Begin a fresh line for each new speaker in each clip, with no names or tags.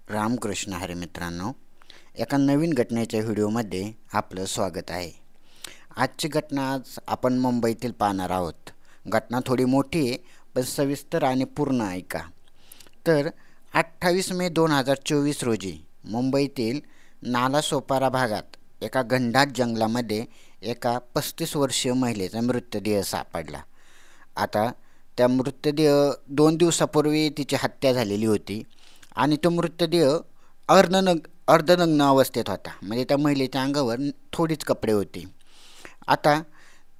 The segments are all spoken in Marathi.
रामकृष्ण हरी मित्रांनो, एका नवीन घटनेच्या व्हिडिओमध्ये आपलं स्वागत आहे। आजची घटना आपण मुंबईतील पाहणार आहोत। घटना थोडी मोठी आहे, पण सविस्तर आणि पूर्ण ऐका। तर 28 मे 2024 रोजी मुंबईतील नालासोपारा भागात एका घनदाट जंगलामध्ये एका 35 वर्षीय महिलेचा मृतदेह सापडला। आता त्या मृतदेह 2 दिवसापूर्वी तिची हत्या झालेली होती आणि तो मृतदेह अर्धनग्न अवस्थेत होता, म्हणजे त्या महिलेच्या अंगावर थोडीच कपडे होते। आता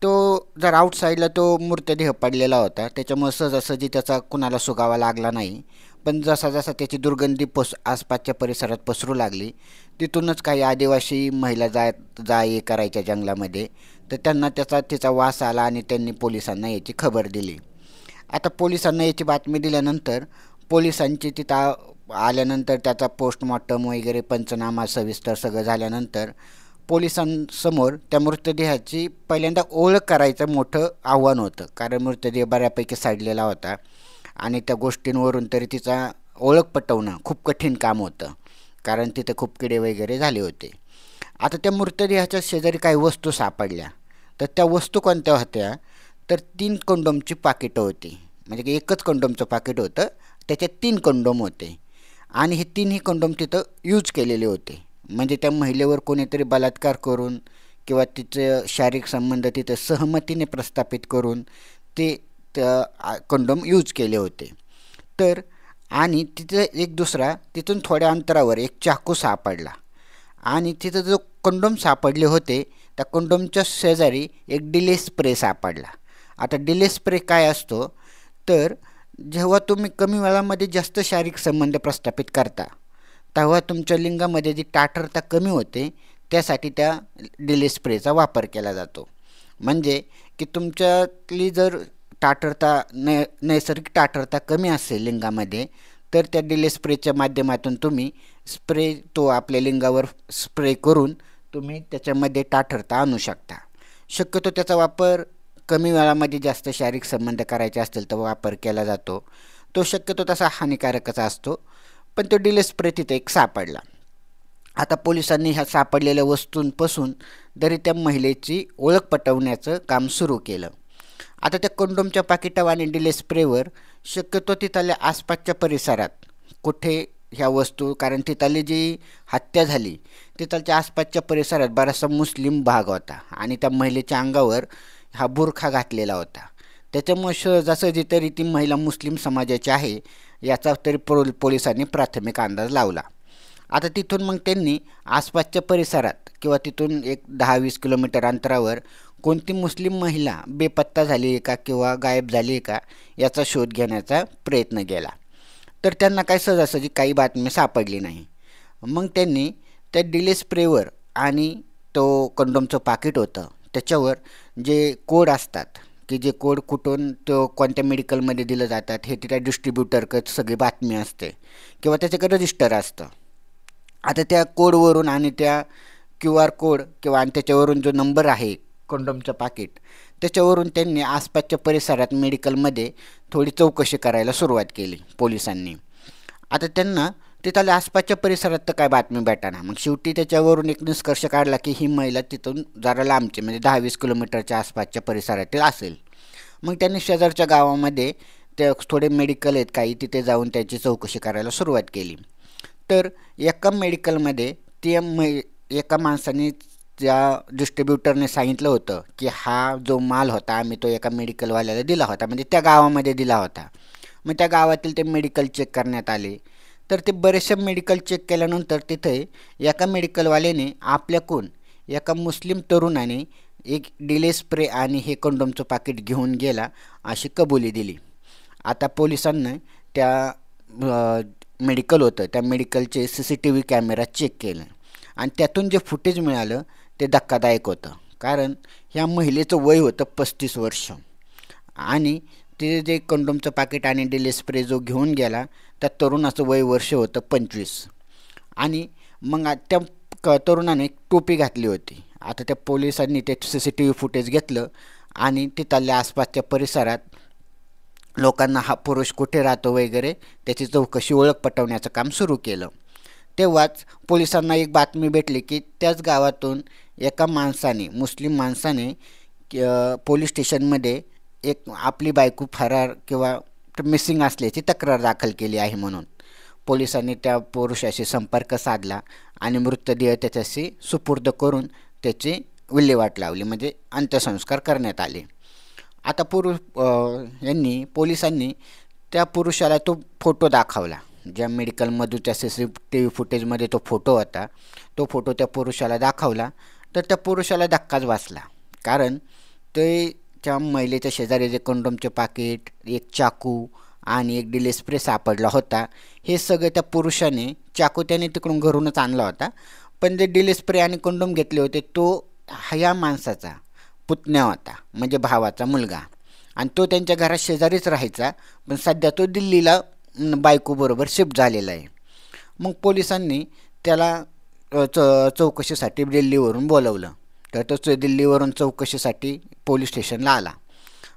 तो जर आउटसाईडला तो मृतदेह पडलेला होता, त्याच्यामुळे सहजासहजी त्याचा कुणाला सुगावा लागला नाही। पण जसा जसा त्याची दुर्गंधी आसपासच्या परिसरात पसरू लागली, तिथूनच काही आदिवासी महिला जा ये करायच्या जंगलामध्ये, तर त्यांना तिचा वास आला आणि त्यांनी पोलिसांना याची खबर दिली। आता पोलिसांना याची बातमी दिल्यानंतर पोलिसांची तिथं आल्यानंतर त्याचा पोस्टमॉर्टम वगैरे पंचनामा सविस्तर सगळं झाल्यानंतर पोलिसांसमोर त्या मृतदेहाची पहिल्यांदा ओळख करायचं मोठं आव्हान होतं, कारण मृतदेह बऱ्यापैकी सडलेला होता आणि त्या गोष्टींवरून तरी तिचा ओळख पटवणं खूप कठीण काम होतं, कारण तिथे खूप किडे वगैरे झाले होते। आता त्या मृतदेहाच्या शेजारी काही वस्तू सापडल्या, तर त्या वस्तू कोणत्या होत्या, तर 3 कंडोमची पाकिटं होती। म्हणजे एकच कंडोमचं पाकिट होतं, त्याच्यात 3 कंडोम होते आणि हे 3ही कंडोम तिथं यूज केलेले होते। म्हणजे त्या महिलेवर कोणीतरी बलात्कार करून किंवा तिचे शारीरिक संबंध तिथे सहमतीने प्रस्थापित करून ते कंडोम यूज केले होते। तर आणि तिथे एक दुसरा तिथून थोड्या अंतरावर एक चाकू सापडला आणि तिथं जो कंडोम सापडले होते त्या कंडोमच्या शेजारी एक डिले स्प्रे सापडला। आता डिले स्प्रे काय असतो, तर जेव्हा तुम्ही कमी वेळामध्ये जास्त शारीरिक संबंध प्रस्थापित करता, तेव्हा तुमच्या लिंगामध्ये जी ताठरता कमी होते, त्यासाठी त्या डिले स्प्रेचा वापर केला जातो। म्हणजे की तुमच्यातली जर ताठरता नैसर्गिक ताठरता कमी असेल लिंगामध्ये, तर त्या डिले स्प्रेच्या माध्यमातून तुम्ही तो आपल्या लिंगावर स्प्रे करून तुम्ही त्याच्यामध्ये ताठरता आणू शकता। शक्यतो त्याचा वापर कमी वेळामध्ये जास्त शारीरिक संबंध करायचे असतील तर वापर केला जातो। तो शक्यतो तसा हानिकारकच असतो, पण तो डिले स्प्रे तिथे एक सापडला। आता पोलिसांनी ह्या सापडलेल्या वस्तूंपासून तरी त्या महिलेची ओळख पटवण्याचं काम सुरू केलं। आता त्या कंडोमच्या पाकिटावर आणि डिले स्प्रेवर शक्यतो तिथल्या आसपासच्या परिसरात कुठे ह्या वस्तू, कारण तिथली जी हत्या झाली तिथलच्या आसपासच्या परिसरात बराचसा मुस्लिम भाग होता आणि त्या महिलेच्या अंगावर हा बुरखा घातलेला होता, त्याच्यामुळे सहजासहजी तरी ती महिला मुस्लिम समाजाची आहे याचा तरी पोलिसांनी प्राथमिक अंदाज लावला। आता तिथून मग त्यांनी आसपासच्या परिसरात किंवा तिथून एक 10-20 किलोमीटर अंतरावर कोणती मुस्लिम महिला बेपत्ता झाली आहे का किंवा गायब झाली आहे का याचा शोध घेण्याचा प्रयत्न केला, तर त्यांना काय सहजासहजी काही बातमी सापडली नाही। मग त्यांनी त्या डिले स्प्रेवर आणि तो कंडोमचं पाकिट होतं त्याच्यावर जे कोड असतात, की जे कोड कुठून तो कोणत्या मेडिकलमध्ये दिलं जातात हे त्या डिस्ट्रीब्युटरकडे सगळी बातमी असते किंवा त्याच्याकडे रजिस्टर असतं। आता त्या कोडवरून आणि त्या QR कोड किंवा आणि त्याच्यावरून जो नंबर आहे कंडोमचं पाकिट, त्याच्यावरून त्यांनी आसपासच्या परिसरात मेडिकलमध्ये थोडी चौकशी करायला सुरुवात केली पोलिसांनी। आता त्यांना तिथल्या आसपासच्या परिसरात तर काय बातमी भेटाना, मग शेवटी त्याच्यावरून एक निष्कर्ष काढला की ही महिला तिथून जरा लांबची म्हणजे 10-20 किलोमीटरच्या आसपासच्या परिसरातील असेल। मग त्यांनी शेजारच्या गावामध्ये ते थोडे मेडिकल आहेत काही, तिथे जाऊन त्याची चौकशी करायला सुरुवात केली। तर एका मेडिकलमध्ये एका माणसाने त्या डिस्ट्रीब्युटरने सांगितलं होतं की हा जो माल होता आम्ही तो एका मेडिकलवाल्याला दिला होता, म्हणजे त्या गावामध्ये दिला होता। मग त्या गावातील ते मेडिकल चेक करण्यात आले, तर ते बरेचसे मेडिकल चेक केल्यानंतर तिथे एका मेडिकलवाल्याने आपल्याकडून एका मुस्लिम तरुणाने एक डिले स्प्रे आणि हे कंडोमचं पाकिट घेऊन गेला अशी कबुली दिली। आता पोलिसांना त्या मेडिकल होतं त्या मेडिकलचे CCTV कॅमेरा चेक केले आणि त्यातून जे फुटेज मिळालं ते धक्कादायक होतं, कारण ह्या महिलेचं वय होतं 35 वर्ष आणि ते जे कंडोमचं पाकिट आणि डिले स्प्रे जो घेऊन गेला त्या तरुणाचं वय वर्ष होतं 25 आणि मग त्या तरुणाने टोपी घातली होती। आता त्या पोलिसांनी ते CCTV फुटेज घेतलं आणि तिथल्या आसपासच्या परिसरात लोकांना हा पुरुष कुठे राहतो वगैरे त्याची चौकशी ओळख पटवण्याचं काम सुरू केलं। तेव्हाच पोलिसांना एक बातमी भेटली की त्याच गावातून एका माणसाने, मुस्लिम माणसाने पोलीस स्टेशनमध्ये एक आपली बायको फरार किंवा मिसिंग असल्याची तक्रार दाखल केली आहे म्हणून. पोलिसांनी त्या पुरुषाशी संपर्क साधला आणि मृतदेह त्याच्याशी सुपूर्द करून त्याची विल्हेवाट लावली, म्हणजे अंत्यसंस्कार करण्यात आले. आता पोलिसांनी त्या पुरुषाला तो फोटो दाखवला, ज्या मेडिकलमधून त्या CCTV फुटेजमध्ये तो फोटो होता. तो फोटो त्या पुरुषाला दाखवला तर त्या पुरुषाला धक्काच बसला, कारण ते त्या महिलेच्या शेजारी जे कंडोमचे पाकिट, एक चाकू आणि एक डिले स्प्रे सापडला होता. हे सगळं त्या पुरुषाने, चाकू त्याने तिकडून घरूनच आणला होता, पण जे डिले स्प्रे आणि कंडोम घेतले होते तो ह्या माणसाचा पुतण्या होता, म्हणजे भावाचा मुलगा, आणि तो त्यांच्या घरात शेजारीच राहायचा. पण सध्या तो दिल्लीला बायकोबरोबर शिफ्ट झालेला आहे. मग पोलिसांनी त्याला चौकशीसाठी दिल्लीवरून बोलवलं. तर तो दिल्लीवरून चौकशीसाठी पोलीस स्टेशनला आला.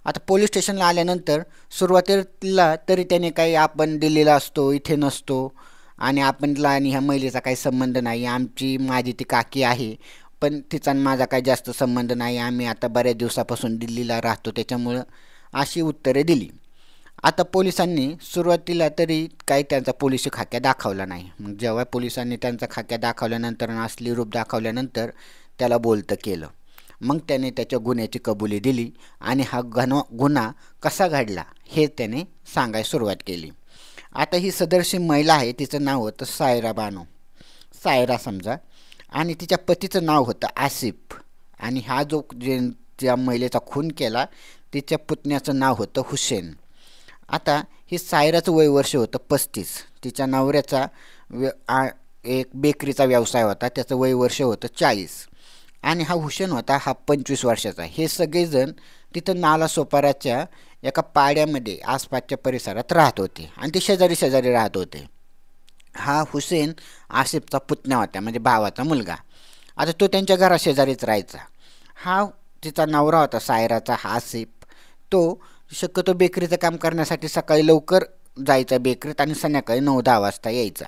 आता पोलीस स्टेशनला आल्यानंतर सुरुवातीला तरी त्याने काही आपण दिल्लीला असतो, इथे नसतो, आणि आपणला आणि ह्या महिलेचा काही संबंध नाही, माझी ती काकी आहे, पण तिचा माझा काही जास्त संबंध नाही, आम्ही आता बऱ्याच दिवसापासून दिल्लीला राहतो, त्याच्यामुळं अशी उत्तरे दिली. आता पोलिसांनी सुरुवातीला तरी काही त्यांचा पोलिसी खाक्या दाखवला नाही. मग जेव्हा पोलिसांनी त्यांचा खाक्या दाखवल्यानंतर आणि असली रूप दाखवल्यानंतर त्याला बोलतं केलं. मग त्याने त्याच्या गुन्ह्याची कबुली दिली आणि हा गुन्हा कसा घडला हे त्याने सांगायला सुरुवात केली. आता ही सदरशी महिला आहे, तिचं नाव होतं सायरा बानो, सायरा समजा, आणि तिच्या पतीचं नाव होतं आसिफ, आणि हा ज्या महिलेचा खून केला तिच्या पुतण्याचं नाव होतं हुसेन. आता ही सायराचं वय वर्ष होतं 35. तिच्या नवऱ्याचा एक बेकरीचा व्यवसाय होता, त्याचं वय वर्ष होतं 40, आणि हा हुसेन होता हा 25 वर्षाचा. हे सगळेजण तिथं नालासोपाराच्या एका पाड्यामध्ये आसपासच्या परिसरात राहत होते आणि ते शेजारी राहत होते. हा हुसेन आसिफचा पुतण्या होता, म्हणजे भावाचा मुलगा. आता तो त्यांच्या घराशेजारीच राहायचा. हा तिचा नवरा होता सायराचा हा आसिफ. तो शक्यतो बेकरीचं काम करण्यासाठी सकाळी लवकर जायचा बेकरीत आणि संध्याकाळी 9-10 वाजता यायचा.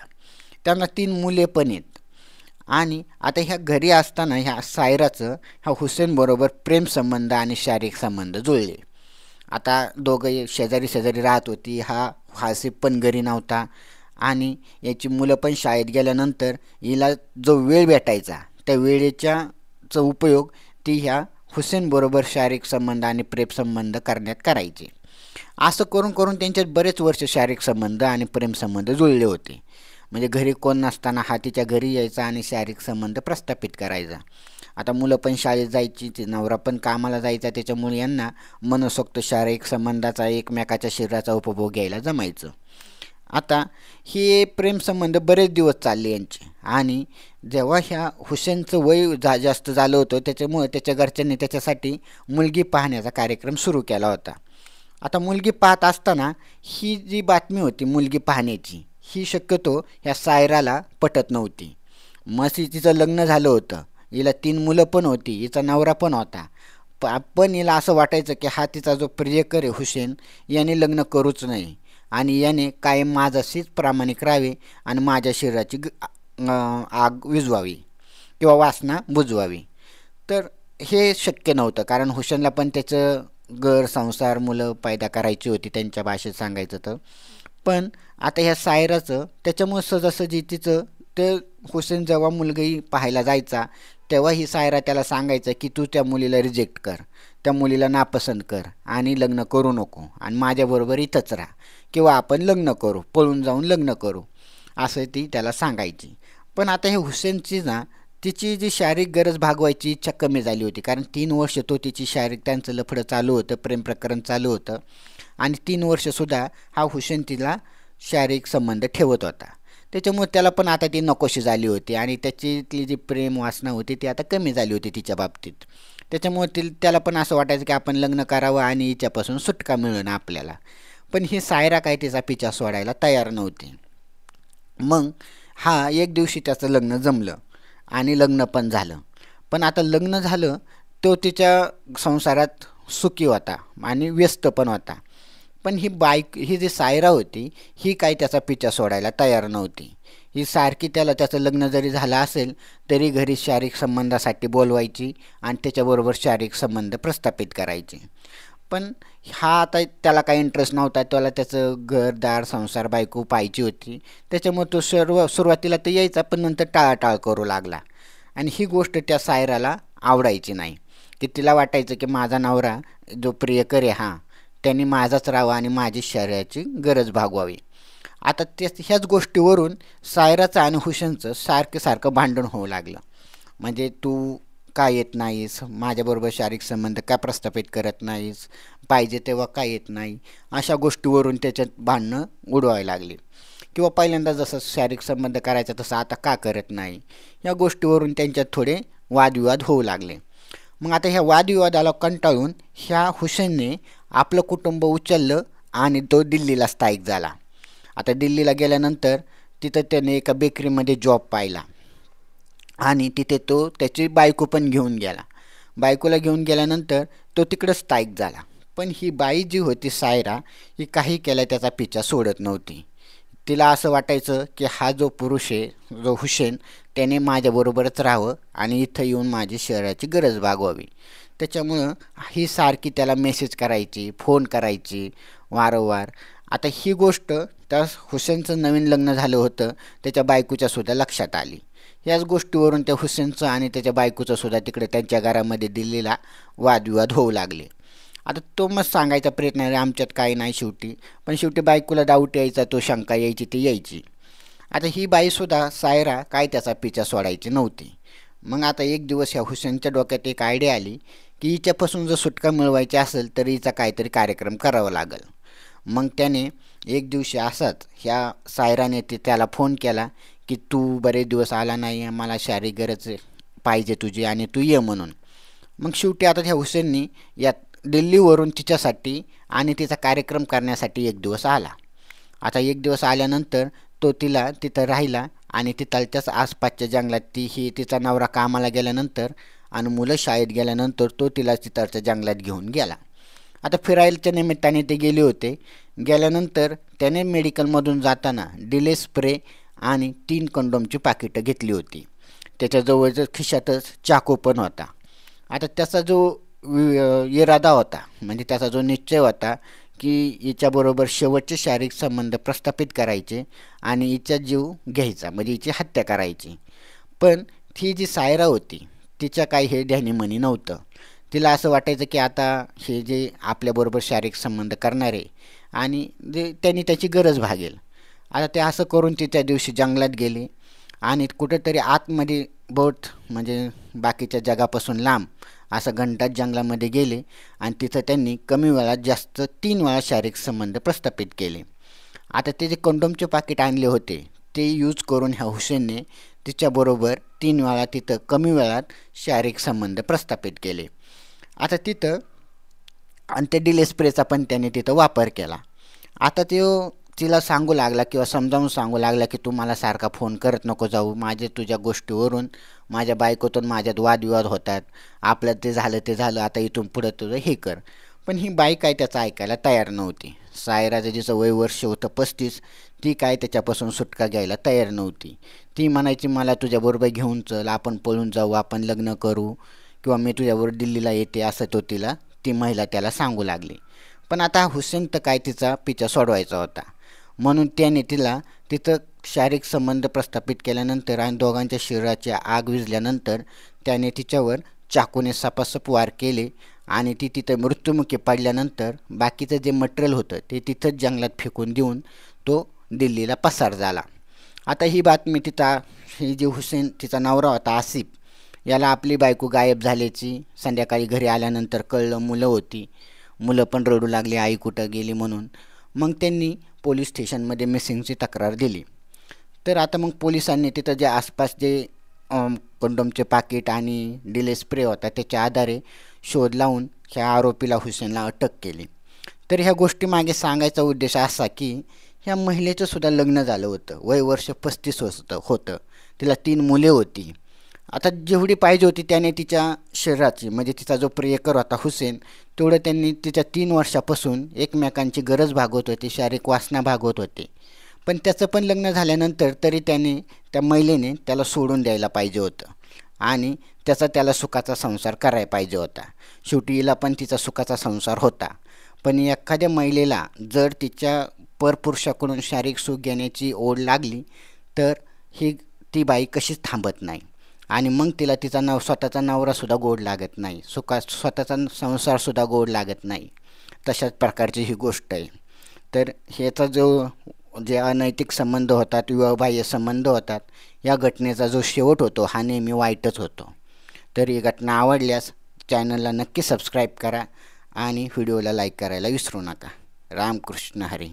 त्यांना 3 मुले पण आहेत. आणि आता ह्या घरी असताना ह्या सायराचं ह्या हुसेनबरोबर प्रेमसंबंध आणि शारीरिक संबंध जुळले. आता दोघं शेजारी राहत होती. हा आसिफ पण घरी नव्हता आणि याची मुलं पण शाळेत गेल्यानंतर हिला जो वेळ भेटायचा त्या वेळेचा उपयोग ती ह्या हुसेनबरोबर शारीरिक संबंध आणि प्रेमसंबंध करण्यात करायचे. असं करून करून त्यांच्यात बरेच वर्ष शारीरिक संबंध आणि प्रेमसंबंध जुळले होते. म्हणजे घरी कोण नसताना हा तिच्या घरी यायचा आणि शारीरिक संबंध प्रस्थापित करायचा. आता मुलं पण शाळेत जायची, नवरा पण कामाला जायचा, त्याच्यामुळे यांना मनसोक्त शारीरिक संबंधाचा, एकमेकाच्या शरीराचा उपभोग घ्यायला जमायचं. आता हे प्रेमसंबंध बरेच दिवस चालले यांचे, आणि जेव्हा ह्या हुसेनचं वय जास्त झालं होतं त्याच्यामुळे त्याच्या घरच्यांनी त्याच्यासाठी मुलगी पाहण्याचा कार्यक्रम सुरू केला होता. आता मुलगी पाहत असताना ही जी बातमी होती मुलगी पाहण्याची, ही शक्यतो ह्या सायराला पटत नव्हती. मग तिचं लग्न झालं होतं, हिला 3 मुलं पण होती, हिचा नवरा पण होता, पण हिला असं वाटायचं की हा तिचा जो प्रियकर आहे हुसेन याने लग्न करूच नाही आणि याने कायम माझ्याशीच प्रामाणिक राहावे आणि माझ्या शरीराची आग विझवावी किंवा वासना बुजवावी. तर हे शक्य नव्हतं, कारण हुसेनला पण त्याचं घर संसार मुलं पैदा करायची होती, त्यांच्या भाषेत सांगायचं तर. पण आता ह्या सायराचं त्याच्यामुळे सहजासहजी तिचं ते हुसेन जेव्हा मुलगी पाहायला जायचा तेव्हा ही सायरा त्याला सांगायचं की तू त्या मुलीला रिजेक्ट कर, त्या मुलीला नापसंत कर आणि लग्न करू नको आणि माझ्याबरोबर इथंच राहा किंवा आपण लग्न करू, पळून जाऊन लग्न करू, असं ती त्याला सांगायची. पण आता हे हुसेनची तिची जी शारीरिक गरज भागवायची इच्छा कमी झाली होती, कारण 3 वर्ष तो तिची त्यांचं लफडं चालू होतं, प्रेम प्रकरण चालू होतं, आणि 3 वर्षसुद्धा हा हुसेन तिला शारीरिक संबंध ठेवत होता. त्याच्यामुळे त्याला पण आता ती नकोशी झाली होती आणि त्याची जी प्रेम वासना होती ती आता कमी झाली होती तिच्या बाबतीत. त्याच्यामुळे त्याला पण असं वाटायचं की आपण लग्न करावं आणि हिच्यापासून सुटका मिळेल आपल्याला. पण ही सायरा काय तिचा पिछा सोडायला तयार नव्हती. मग एक दिवशी त्याचं लग्न जमलं आणि लग्न पण झालं. पण आता लग्न झालं तो तिच्या संसारात सुखी होता आणि व्यस्त पण होता. पण ही जी सायरा होती ही काय त्याचा पिछा सोडायला तयार नव्हती. ही सारखी त्याला त्याचं लग्न जरी झालं असेल तरी घरी शारीरिक संबंधासाठी बोलवायची आणि त्याच्याबरोबर शारीरिक संबंध प्रस्थापित करायचे. पण हा आता त्याला काही इंटरेस्ट नव्हता. त्याला त्याचं घरदार संसार बायको पाहायची होती. त्याच्यामुळे तो सुरुवातीला तर यायचा, पण नंतर टाळाटाळ करू लागला. आणि ही गोष्ट त्या सायराला आवडायची नाही, की तिला वाटायचं की माझा नवरा जो प्रियकर आहे त्यांनी माझाच राहावा आणि माझी शरीराची गरज भागवावी. आता ह्याच गोष्टीवरून सायराचं आणि हुसेनचं सारखं भांडण होऊ लागलं. म्हणजे तू का येत नाहीस, माझ्याबरोबर शारीरिक संबंध का प्रस्थापित करत नाहीस, पाहिजे तेव्हा का येत नाही, अशा गोष्टीवरून त्याच्यात भांडणं उडवायला लागली. किंवा पहिल्यांदा जसं शारीरिक संबंध करायचा तसं आता का करत नाही, या गोष्टीवरून त्यांच्यात थोडे वादविवाद होऊ लागले. मग आता ह्या वादविवादाला कंटाळून ह्या हुसेनने आपलं कुटुंब उचललं आणि तो दिल्लीला स्थायिक झाला. आता दिल्लीला गेल्यानंतर तिथं त्याने एका बेकरीमध्ये जॉब पाहिला आणि तिथे तो त्याची बायको पण घेऊन गेला. बायकोला घेऊन गेल्यानंतर तो तिकडं स्थायिक झाला. पण ही बाई जी होती सायरा, ही काही केल्या त्याचा पिछा सोडत नव्हती. तिला असं वाटायचं की हा जो पुरुष आहे, जो हुसेन, त्याने माझ्याबरोबरच राहावं आणि इथं येऊन माझी शरीराची गरज भागवावी. त्याच्यामुळं ही सारखी त्याला मेसेज करायची, फोन करायची वारंवार. आता ही गोष्ट त्या हुसेनचं नवीन लग्न झालं होतं त्याच्या बायकोच्या सुद्धा लक्षात आली. याच गोष्टीवरून त्या हुसेनचं आणि त्याच्या बायकोचं सुद्धा तिकडे त्यांच्या घरामध्ये दिल्लीला वादविवाद होऊ लागले. आता तो मग सांगायचा प्रयत्न आहे आमच्यात काही नाही शेवटी, पण शेवटी बायकोला डाऊट यायचा, तो शंका यायची ती यायची. आता ही बाईसुद्धा सायरा काय त्याचा पिछा सोडायची नव्हती. मग आता एक दिवस ह्या हुसेनच्या डोक्यात एक आयडिया आली की हिच्यापासून जर सुटका मिळवायची असेल तर हिचा काहीतरी कार्यक्रम करावा लागेल. मग त्याने एक दिवशी असाच ह्या सायराने त्याला फोन केला की तू बरेच दिवस आला नाही, मला शारीरिक गरज पाहिजे तुझी आणि तू ये म्हणून. मग शेवटी आता ह्या हुसेननी या दिल्लीवरून तिच्यासाठी आणि तिचा कार्यक्रम करण्यासाठी एक दिवस आला. आता एक दिवस आल्यानंतर तो तिला तिथं राहिला आणि तिथलच्याच आसपासच्या जंगलात तिचा नवरा कामाला गेल्यानंतर आणि मुलं शाळेत गेल्यानंतर तो तिला तिथलच्या जंगलात घेऊन गेला. आता फिरायच्या निमित्ताने ते गेले होते. गेल्यानंतर त्याने मेडिकलमधून जाताना डिले स्प्रे आणि 3 कंडोमची पाकिटं घेतली होती. त्याच्याजवळच खिशातच चाकू पण होता. आता त्याचा जो इरादा होता, म्हणजे त्याचा जो निश्चय होता की हिच्याबरोबर शेवटचे शारीरिक संबंध प्रस्थापित करायचे आणि हिचा जीव घ्यायचा, म्हणजे हिची हत्या करायची. पण ती जी सायरा होती तिच्या काही हे ध्यानीमनी नव्हतं. तिला असं वाटायचं की आता हे जे आपल्याबरोबर शारीरिक संबंध करणारे आणि जे त्यांनी त्याची गरज भागेल. आता ते असं करून ती त्या दिवशी जंगलात गेली आणि कुठेतरी आतमध्ये बोट म्हणजे बाकीच्या जगापासून लांब असं घंटात जंगलामध्ये गेले आणि तिथं त्यांनी कमी वेळात जास्त 3 वेळा शारीरिक संबंध प्रस्थापित केले. आता ते जे कंडोमचे पाकिट आणले होते ते यूज करून ह्या हुसेनने तिच्याबरोबर 3 वेळा तिथं कमी वेळात शारीरिक संबंध प्रस्थापित केले. आता तिथं आणि ते डिले स्प्रेचा पण त्याने तिथं वापर केला. आता तिला सांगू लागला किंवा समजावून सांगू लागला की तू मला सारखा फोन करत नको जाऊ, माझे तुझ्या गोष्टीवरून माझ्या बायकोतून माझ्यात वादविवाद होतात, आपलं ते झालं, आता इथून पुढं तुझं हे कर. पण ही बाई काय त्याचं ऐकायला तयार नव्हती. सायराचं जिचं वय वर्ष होतं 35, ती काय त्याच्यापासून सुटका घ्यायला तयार नव्हती. ती म्हणायची मला तुझ्याबरोबर घेऊन चल, आपण पळून जाऊ, आपण लग्न करू किंवा मी तुझ्याबरोबर दिल्लीला येते, असं ती महिला त्याला सांगू लागली. पण आता हुसेन तर काय तिचा पिछा सोडवायचा होता, म्हणून त्याने तिला तिथं शारीरिक संबंध प्रस्थापित केल्यानंतर आणि दोघांच्या शरीराची आग विझल्यानंतर त्याने तिच्यावर चाकूने सपासप वार केले आणि ती तिथं मृत्युमुखी पडल्यानंतर बाकीचं जे मटेरियल होतं ते तिथंच जंगलात फेकून देऊन तो दिल्लीला पसार झाला. आता ही बातमी ही जी हुसेन तिचा नवरा होता आसिफ, याला आपली बायको गायब झाल्याची संध्याकाळी घरी आल्यानंतर कळलं. मुलं होती, मुलं पण रडू लागली आई कुठं गेली म्हणून. मग त्यांनी पोलीस स्टेशनमध्ये मिसिंगची तक्रार दिली. तर आता मग पोलिसांनी तिथं जे आसपास जे कंडोमचे पाकिट आणि डिले स्प्रे होता त्याच्या आधारे शोध लावून ह्या आरोपीला हुसेनला अटक केली. तर ह्या गोष्टीमागे सांगायचा उद्देश असा की ह्या महिलेचं सुद्धा लग्न झालं होतं, वय वर्ष 35 होतं, तिला 3 मुले होती. आता जेवढी पाहिजे होती त्याने तिच्या शरीराची म्हणजे तिचा जो प्रियकर होता हुसेन, तेवढं त्यांनी तिच्या 3 वर्षापासून एकमेकांची गरज भागवत होते, शारीरिक वासना भागवत होते. पण त्याचं पण लग्न झाल्यानंतर तरी त्या महिलेने त्याला सोडून द्यायला पाहिजे होतं आणि त्याला सुखाचा संसार करायला पाहिजे होता. शेवटी हिला पण तिचा सुखाचा संसार होता. पण एखाद्या महिलेला जर तिच्या परपुरुषाकडून शारीरिक सुख घेण्याची ओढ लागली तर ती बाई कशीच थांबत नाही आणि मग तिला तिचा स्वतःचा नवरासुद्धा गोड लागत नाही, स्वतःचा संसारसुद्धा गोड लागत नाही. तशाच प्रकारची ही गोष्ट आहे. तर ह्याचा जे अनैतिक संबंध होतात, विवाहबाह्य संबंध होतात, या घटनेचा जो शेवट होतो हा नेहमी वाईटच होतो. तर ही घटना आवडल्यास चॅनलला नक्की सबस्क्राईब करा आणि व्हिडिओला लाईक करायला विसरू नका. रामकृष्ण हरी.